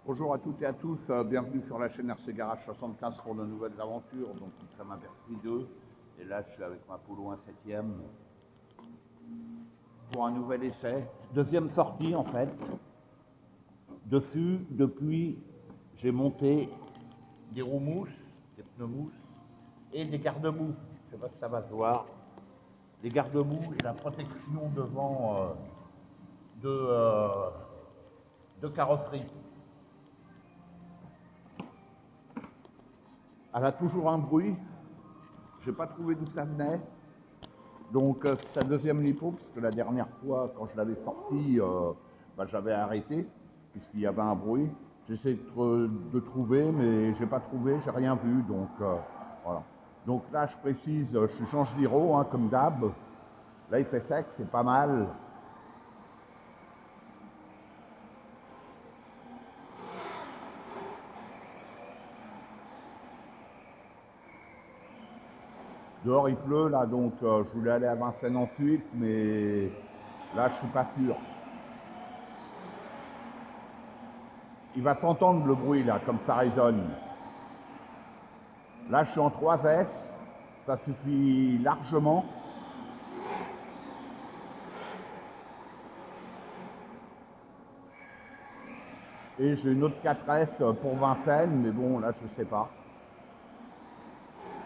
Bonjour à toutes et à tous, bienvenue sur la chaîne RC Garage 75 pour de nouvelles aventures. Donc nous sommes à Bercy 2 et là je suis avec ma Polo 1/7 pour un nouvel essai. Deuxième sortie en fait. Dessus, depuis, j'ai monté des roues mousses, des pneus mousses et des garde-boue. Je ne sais pas si ça va se voir. Les garde-boue et la protection devant de carrosserie. Elle a toujours un bruit. Je n'ai pas trouvé d'où ça venait. Donc c'est sa deuxième lipo, puisque la dernière fois, quand je l'avais sorti, j'avais arrêté, puisqu'il y avait un bruit. J'essaie de trouver, mais j'ai pas trouvé, j'ai rien vu, donc voilà. Donc là, je précise, je change d'hydro, hein, comme d'hab. Là, il fait sec, c'est pas mal. Dehors, il pleut, là, donc je voulais aller à Vincennes ensuite, mais là, je suis pas sûr. Il va s'entendre le bruit, là, comme ça résonne. Là, je suis en 3S, ça suffit largement. Et j'ai une autre 4S pour Vincennes, mais bon, là, je sais pas.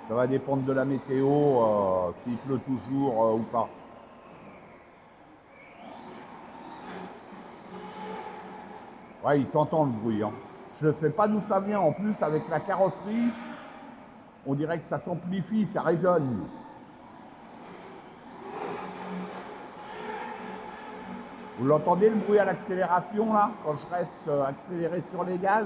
Ça va dépendre de la météo, s'il pleut toujours ou pas. Ouais, il s'entend le bruit, hein. Je ne sais pas d'où ça vient. En plus, avec la carrosserie, on dirait que ça s'amplifie, ça résonne. Vous l'entendez, le bruit à l'accélération, là, quand je reste accéléré sur les gaz?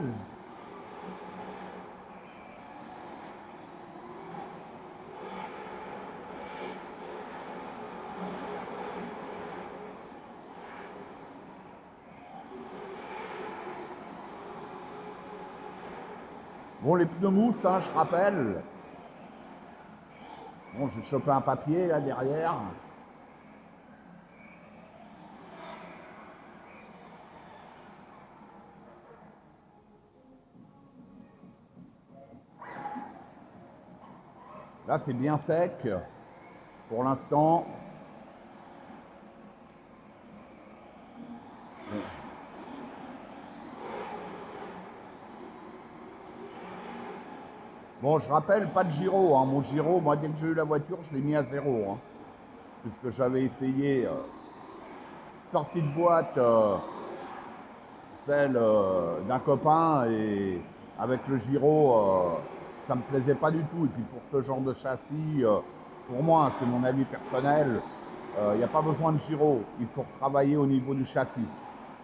Bon, les pneus mousse, hein, je rappelle. Bon, j'ai chopé un papier, là, derrière. Là, c'est bien sec, pour l'instant. Bon, je rappelle, pas de gyro, hein. Mon gyro, moi, dès que j'ai eu la voiture, je l'ai mis à 0, hein, puisque j'avais essayé, sortie de boîte, celle d'un copain, et avec le gyro, ça me plaisait pas du tout. Et puis pour ce genre de châssis, pour moi, hein, c'est mon avis personnel, il n'y a pas besoin de gyro. Il faut travailler au niveau du châssis,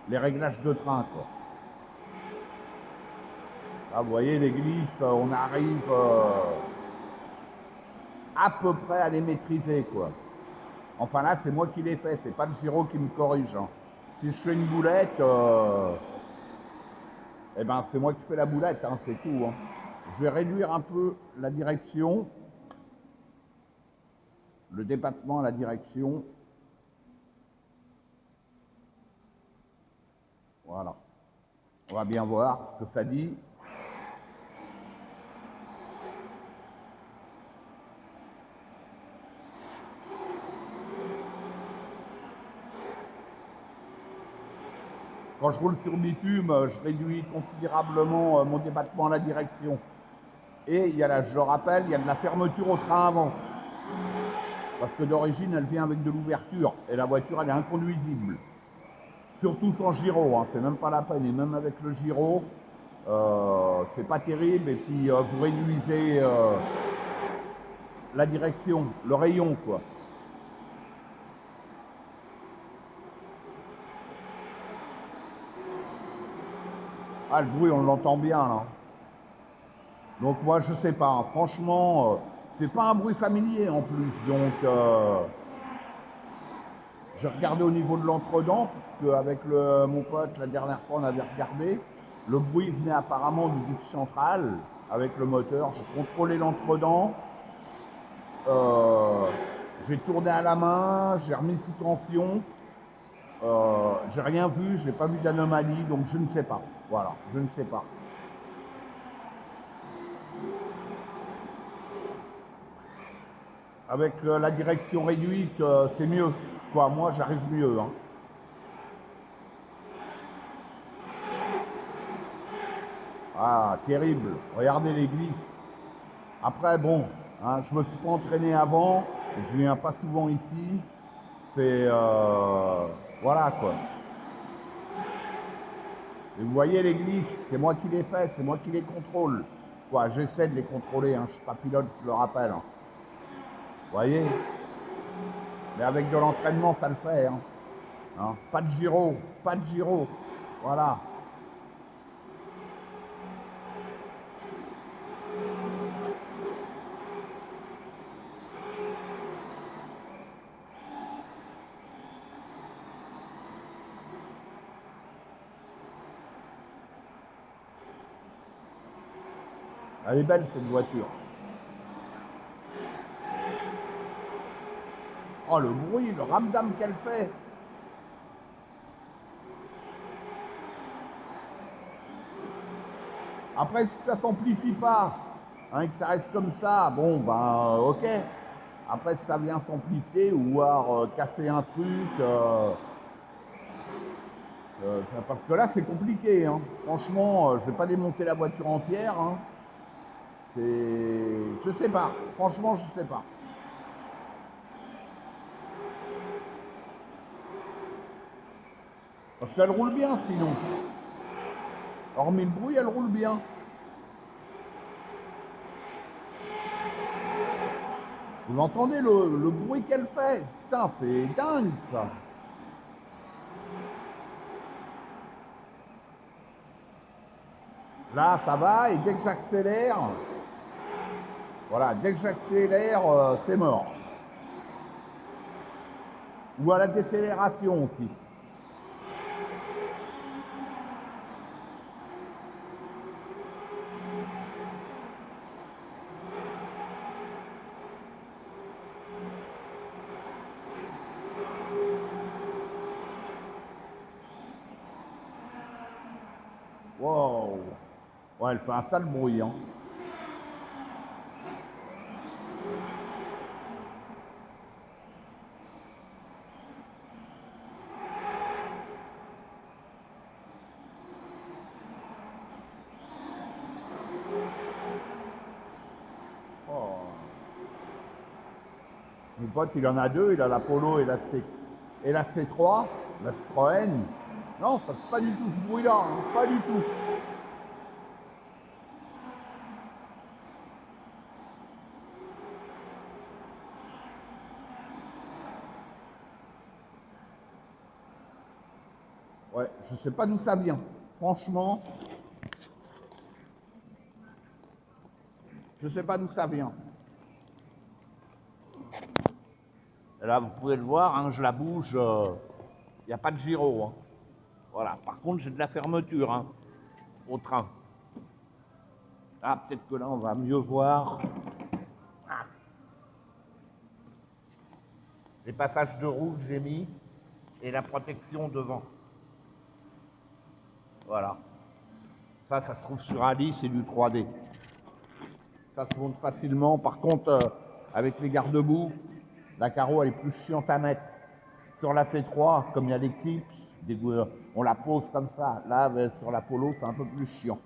les réglages de train, quoi. Là, vous voyez, les glisses, on arrive à peu près à les maîtriser, quoi. Enfin là, c'est moi qui l'ai fait, c'est pas le gyro qui me corrige, hein. Si je fais une boulette, eh ben c'est moi qui fais la boulette, hein, c'est tout, hein. Je vais réduire un peu la direction, le débattement à la direction. Voilà. On va bien voir ce que ça dit. Quand je roule sur bitume, je réduis considérablement mon débattement à la direction. Et il y a là, je le rappelle, il y a de la fermeture au train avant. Parce que d'origine, elle vient avec de l'ouverture. Et la voiture, elle est inconduisible. Surtout sans gyro, hein, c'est même pas la peine. Et même avec le gyro, c'est pas terrible. Et puis, vous réduisez la direction, le rayon, quoi. Ah, le bruit, on l'entend bien, là. Donc moi, je sais pas, hein, franchement, c'est pas un bruit familier en plus. Donc, j'ai regardé au niveau de l'entredent, puisque avec mon pote, la dernière fois, on avait regardé. Le bruit venait apparemment du diff central, avec le moteur. J'ai contrôlé l'entredent. J'ai tourné à la main, j'ai remis sous tension. J'ai rien vu, je n'ai pas vu d'anomalie, donc je ne sais pas. Voilà, je ne sais pas. Avec la direction réduite, c'est mieux. Quoi, moi, j'arrive mieux. Hein. Ah, terrible. Regardez les glisses. Après, bon, hein, je me suis pas entraîné avant. Je viens pas souvent ici. C'est voilà quoi. Et vous voyez les glisses, c'est moi qui les fais, c'est moi qui les contrôle. Quoi, j'essaie de les contrôler. Hein, je suis pas pilote, je le rappelle. Hein. Vous voyez. Mais avec de l'entraînement, ça le fait. Hein. Hein, pas de gyro, pas de gyro. Voilà. Elle est belle cette voiture. Oh le bruit, le ramdam qu'elle fait. Après si ça s'amplifie pas, hein, que ça reste comme ça, bon ben ok. Après si ça vient s'amplifier ou voir casser un truc, parce que là c'est compliqué. Hein. Franchement, je vais pas démonter la voiture entière. Hein. Je sais pas. Franchement, je sais pas. Parce qu'elle roule bien sinon. Hormis le bruit, elle roule bien. Vous entendez le bruit qu'elle fait? Putain, c'est dingue ça. Là, ça va, et dès que j'accélère, voilà, dès que j'accélère, c'est mort. Ou à la décélération aussi. Wow. Ouais, elle fait un sale bruit, hein. Oh. Mon pote, il en a deux, il a la Polo et la C3, la Citroën. Non, ça fait pas du tout ce bruit-là, hein, pas du tout. Ouais, je sais pas d'où ça vient. Franchement, je sais pas d'où ça vient. Et là, vous pouvez le voir, hein, je la bouge, il n'y a pas de gyro. Hein. Voilà. Par contre, j'ai de la fermeture hein, au train. Ah, peut-être que là, on va mieux voir. Ah. Les passages de roue que j'ai mis et la protection devant. Voilà. Ça se trouve sur Ali, c'est du 3D. Ça se monte facilement. Par contre, avec les garde-boue, la carreau, elle est plus chiante à mettre. Sur la C3, comme il y a les clips, on la pose comme ça. Là, sur la Polo, c'est un peu plus chiant.